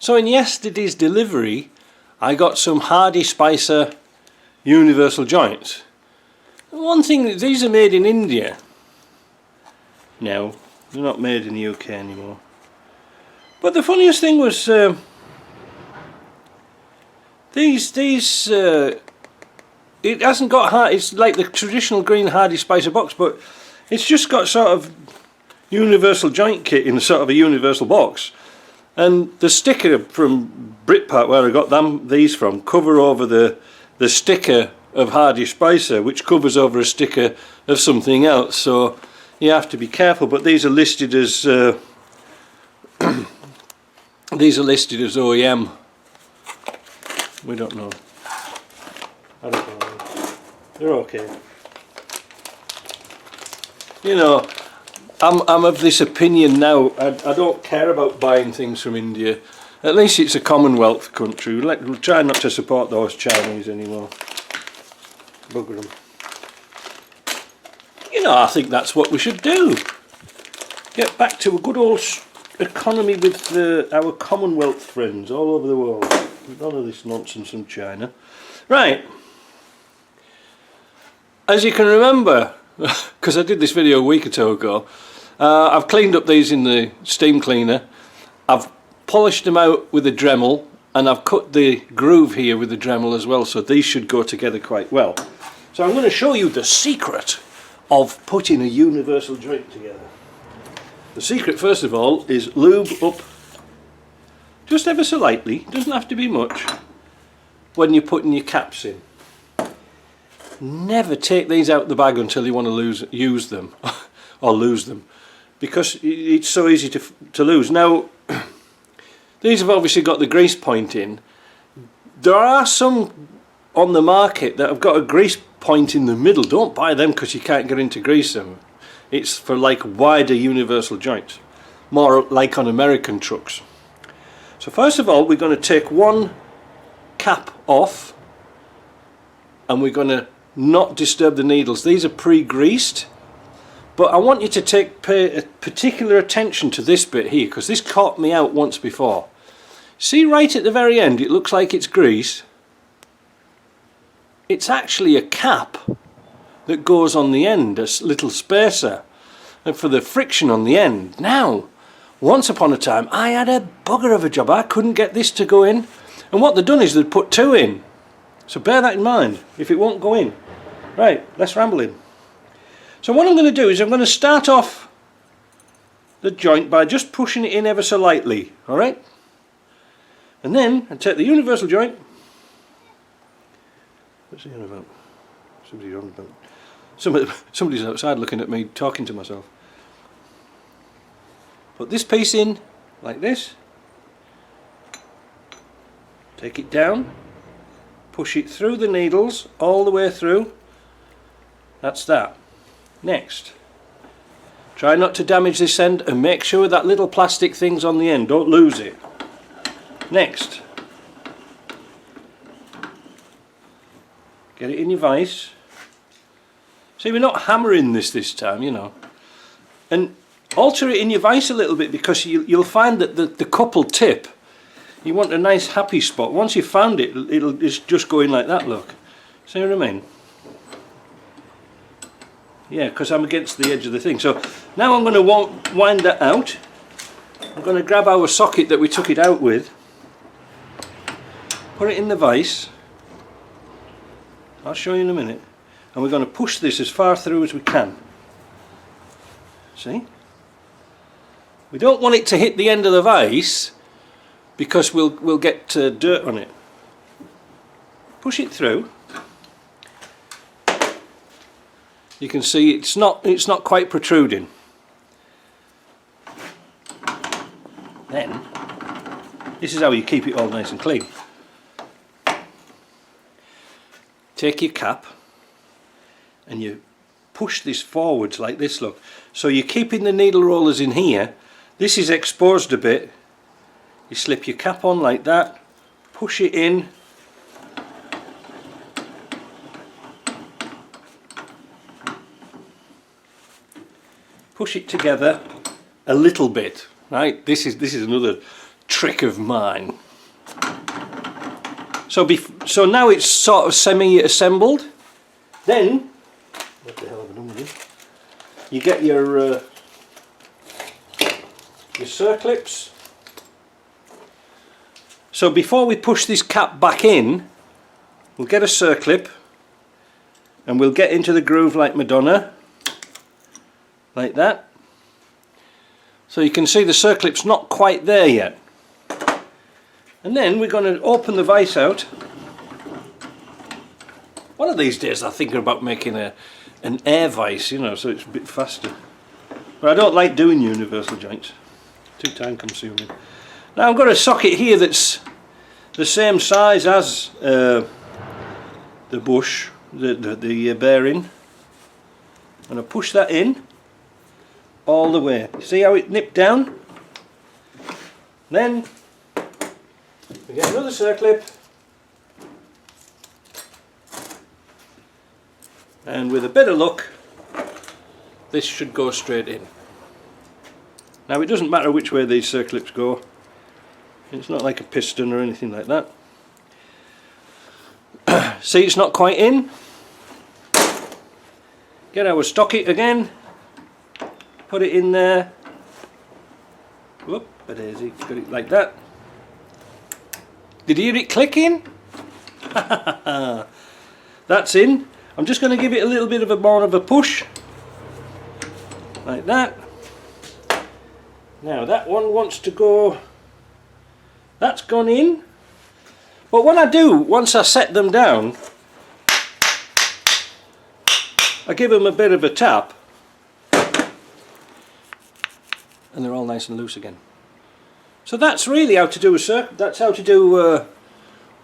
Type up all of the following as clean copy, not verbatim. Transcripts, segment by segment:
So in yesterday's delivery I got some Hardy Spicer universal joints. One thing, these are made in India. No, they're not made in the UK anymore. But the funniest thing was it hasn't got hard. It's like the traditional green Hardy Spicer box, but it's just got sort of universal joint kit in sort of a universal box. And the sticker from Britpart, where I got these from, cover over the sticker of Hardy Spicer, which covers over a sticker of something else. So you have to be careful. But these are listed as OEM. We don't know. I don't know. They're okay. You know, I'm of this opinion now. I don't care about buying things from India. At least it's a Commonwealth country. We'll try not to support those Chinese anymore. Bugger them. You know, I think that's what we should do. Get back to a good old economy with our Commonwealth friends all over the world. None of this nonsense from China. Right. As you can remember, because I did this video a week or two ago, I've cleaned up these in the steam cleaner. I've polished them out with a Dremel, and I've cut the groove here with the Dremel as well, so these should go together quite well. So I'm going to show you the secret of putting a universal joint together. The secret, first of all, is lube up just ever so lightly, doesn't have to be much, when you're putting your caps in. Never take these out the bag until you want to use them or lose them, because it's so easy to lose. Now these have obviously got the grease point in. There are some on the market that have got a grease point in the middle. Don't buy them because you can't get into grease them. It's for like wider universal joints, more like on American trucks. So first of all, we're going to take one cap off, and we're going to not disturb the needles. These are pre-greased, but I want you to pay particular attention to this bit here, because this caught me out once before. See, right at the very end, it looks like it's grease. It's actually a cap that goes on the end, a little spacer, and for the friction on the end. Now, once upon a time, I had a bugger of a job. I couldn't get this to go in, and what they've done is they've put two in. So bear that in mind if it won't go in. Right, less rambling. So what I'm going to do is I'm going to start off the joint by just pushing it in ever so lightly, alright? And then I take the universal joint. What's he on about? Somebody's on about. Somebody's outside looking at me, talking to myself. Put this piece in like this. Take it down. Push it through the needles all the way through. That's that. Next, try not to damage this end, and make sure that little plastic thing's on the end, don't lose it. Next, get it in your vise. See, we're not hammering this time, you know. And alter it in your vise a little bit, because you'll find that the coupled tip, you want a nice happy spot. Once you've found it, it's just going like that, look. See what I mean? Yeah, because I'm against the edge of the thing. So now I'm going to wind that out. I'm going to grab our socket that we took it out with, put it in the vise. I'll show you in a minute. And we're going to push this as far through as we can. See? We don't want it to hit the end of the vise, because we'll get dirt on it. Push it through. You can see it's not quite protruding. Then this is how you keep it all nice and clean. Take your cap and you push this forwards like this, look. So you're keeping the needle rollers in here. This is exposed a bit. You slip your cap on like that, push it in, push it together a little bit, right? This is another trick of mine. So now it's sort of semi-assembled. Then, what the hell have I done with it? You get your circlips. So before we push this cap back in, we'll get a circlip and we'll get into the groove like Madonna, like that. So you can see the circlip's not quite there yet. And then we're going to open the vise out. One of these days I'm thinking about making an air vise, you know, so it's a bit faster. But I don't like doing universal joints, too time consuming. Now I've got a socket here that's the same size as the bush, the bearing, and I push that in all the way. See how it nipped down? Then we get another circlip, and with a bit of luck this should go straight in. Now it doesn't matter which way these circlips go, it's not like a piston or anything like that. See, it's not quite in. Get our stocket again, put it in there. Whoop, a daisy, got it like that. Did you hear it clicking? That's in. I'm just going to give it a little bit of more of a push, like that. Now that one wants to go, that's gone in. But what I do, once I set them down, I give them a bit of a tap and they're all nice and loose again. So that's really how to do a circuit. That's how to do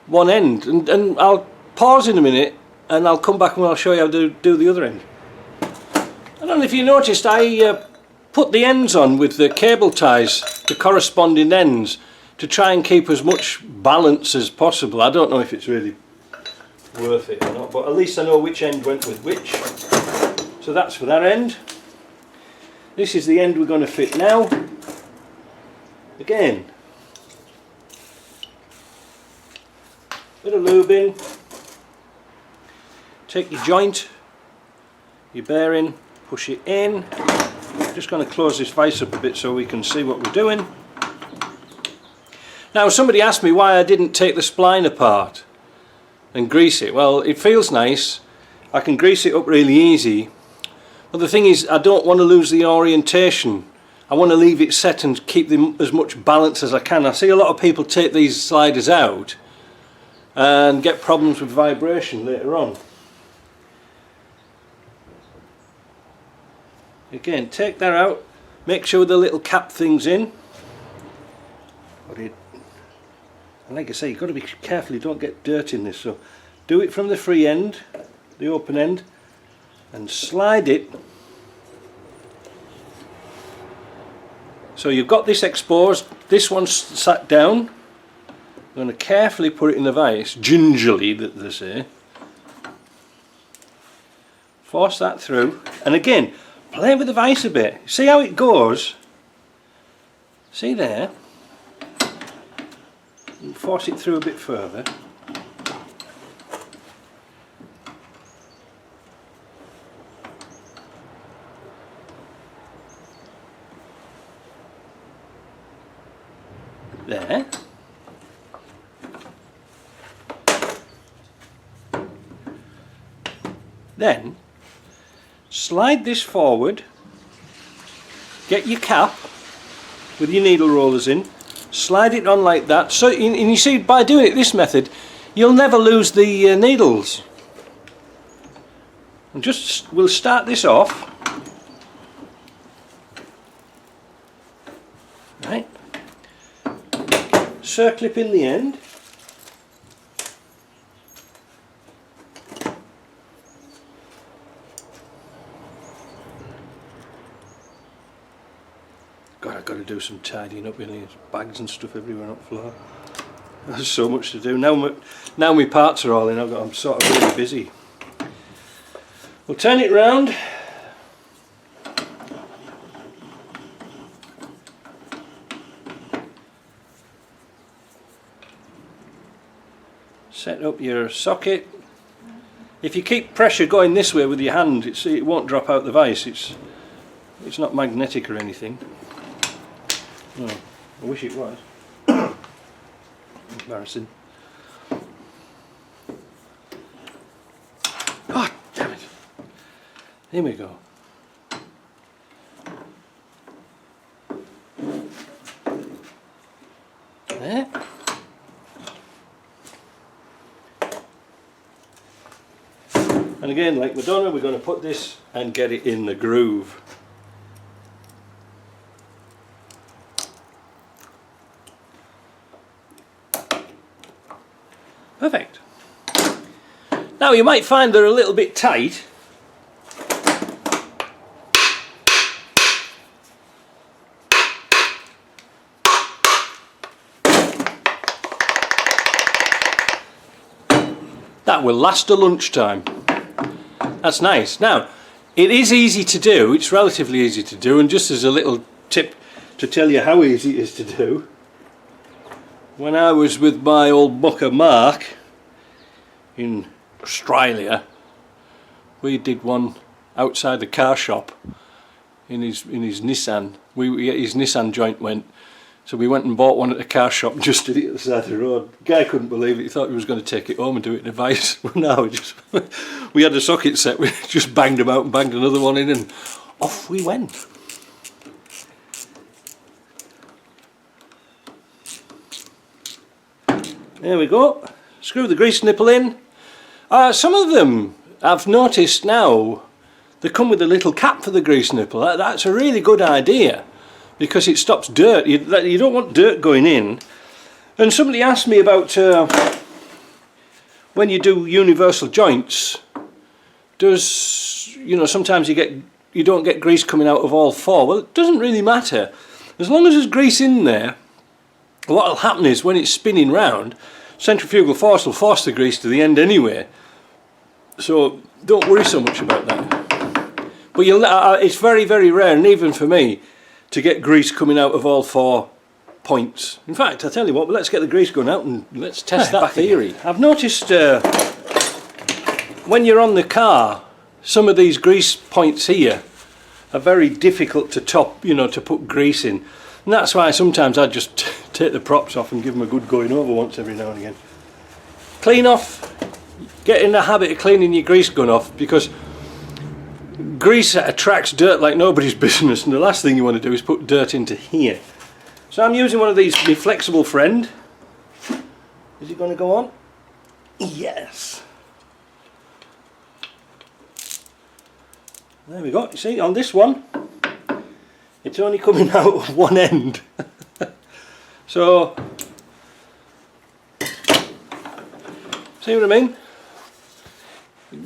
one end, and I'll pause in a minute and I'll come back and I'll show you how to do the other end. I don't know if you noticed, I put the ends on with the cable ties, the corresponding ends, to try and keep as much balance as possible. I don't know if it's really worth it or not, but at least I know which end went with which. So that's for that end. This is the end we're going to fit now. Again, bit of lube in, take your joint, your bearing, push it in. Just going to close this vise up a bit so we can see what we're doing. Now somebody asked me why I didn't take the spline apart and grease it. Well, it feels nice, I can grease it up really easy, but the thing is I don't want to lose the orientation. I want to leave it set and keep them as much balance as I can. I see a lot of people take these sliders out and get problems with vibration later on. Again, take that out, make sure the little cap thing's in. Put it, and like I say, you've got to be careful you don't get dirt in this, so do it from the free end, the open end, and slide it. So you've got this exposed, this one's sat down. I'm going to carefully put it in the vise, gingerly that they say. Force that through, and again, play with the vise a bit. See how it goes? See there? And force it through a bit further. There. Then slide this forward, get your cap with your needle rollers in, slide it on like that. So, and you see, by doing it this method, you'll never lose the needles. And just, we'll start this off. Right. Circlip in the end. God, I've got to do some tidying up, really. There's bags and stuff everywhere on the floor. There's so much to do. Now my parts are all in, I'm sort of really busy. We'll turn it round. set up your socket. If you keep pressure going this way with your hand, it won't drop out the vise. It's not magnetic or anything. Oh, I wish it was. Embarrassing. Oh, damn it. Here we go. There. And again, like Madonna, we're going to put this and get it in the groove. Perfect. Now you might find they're a little bit tight. That will last to lunchtime. That's nice. Now, it is easy to do, it's relatively easy to do, and just as a little tip to tell you how easy it is to do, when I was with my old mucker Mark in Australia, we did one outside the car shop in his Nissan. His Nissan joint went, so we went and bought one at the car shop and just did it at the side of the road. The guy couldn't believe it. He thought he was going to take it home and do it in a vise. Well, no, we had the socket set. We just banged them out and banged another one in, and off we went. There we go. Screw the grease nipple in. Some of them, I've noticed now, they come with a little cap for the grease nipple. That's a really good idea, because it stops dirt. You don't want dirt going in. And somebody asked me about when you do universal joints, sometimes you don't get grease coming out of all four. Well, it doesn't really matter. As long as there's grease in there, what will happen is when it's spinning round, centrifugal force will force the grease to the end anyway. So don't worry so much about that. But it's very, very rare, and even for me, to get grease coming out of all 4 points. In fact, I tell you what, let's get the grease gun out and let's test that theory. I've noticed when you're on the car, some of these grease points here are very difficult to top, to put grease in. And that's why sometimes I just take the props off and give them a good going over once every now and again. Clean off, get in the habit of cleaning your grease gun off, because grease attracts dirt like nobody's business, and the last thing you want to do is put dirt into here. So I'm using one of these, my flexible friend. Is it going to go on? Yes. There we go. You see, on this one, it's only coming out of one end. So, see what I mean?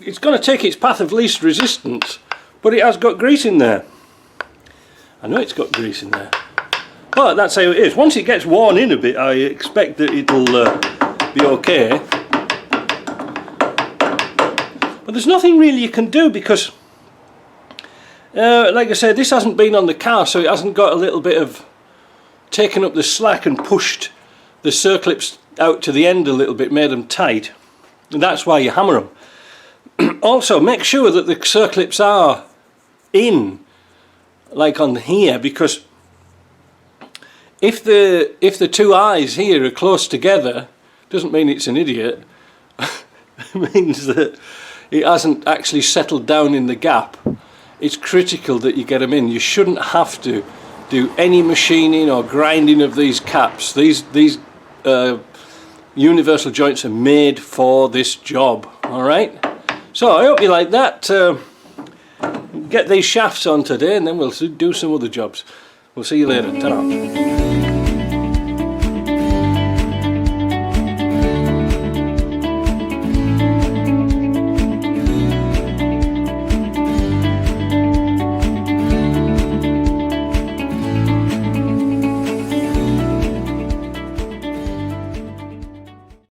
It's going to take its path of least resistance, but it has got grease in there. I know it's got grease in there. But that's how it is. Once it gets worn in a bit, I expect that it'll be okay. But there's nothing really you can do, because like I said, this hasn't been on the car, so it hasn't got a little bit of taken up the slack and pushed the circlips out to the end a little bit, made them tight, and that's why you hammer them. Also, make sure that the circlips are in, like on here, because if the two eyes here are close together, doesn't mean it's an idiot. It means that it hasn't actually settled down in the gap. It's critical that you get them in. You shouldn't have to do any machining or grinding of these caps. These universal joints are made for this job. Alright? So I hope you like that. Get these shafts on today, and then we'll do some other jobs. We'll see you later. Ta-ra.